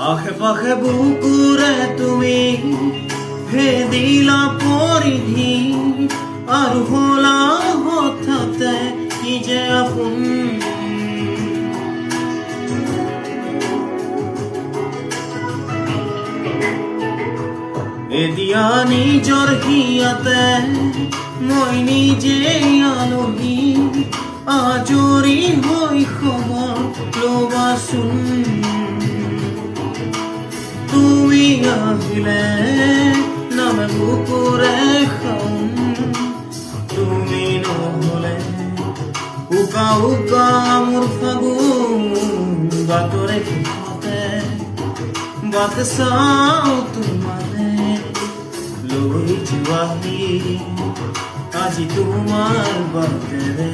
আশে পাশে বুকুৰে তুমি ভেদিলা পৰিধি আৰু হলা হঠাতে কি যে আপোন এতিয়া নিজৰ হিয়াতে মই নিজেই আলহী আজৰি হৈ খবৰ ল'বাচোন তুমি আহিলে নামে বুকুৰে খাম তুমি নহ'লে উকা উকা মোৰ ফাগুন বাটৰে শেষতে বাট চাওঁ তোমালে লৈ যোৱাহি আজি তোমাৰ বাটেৰে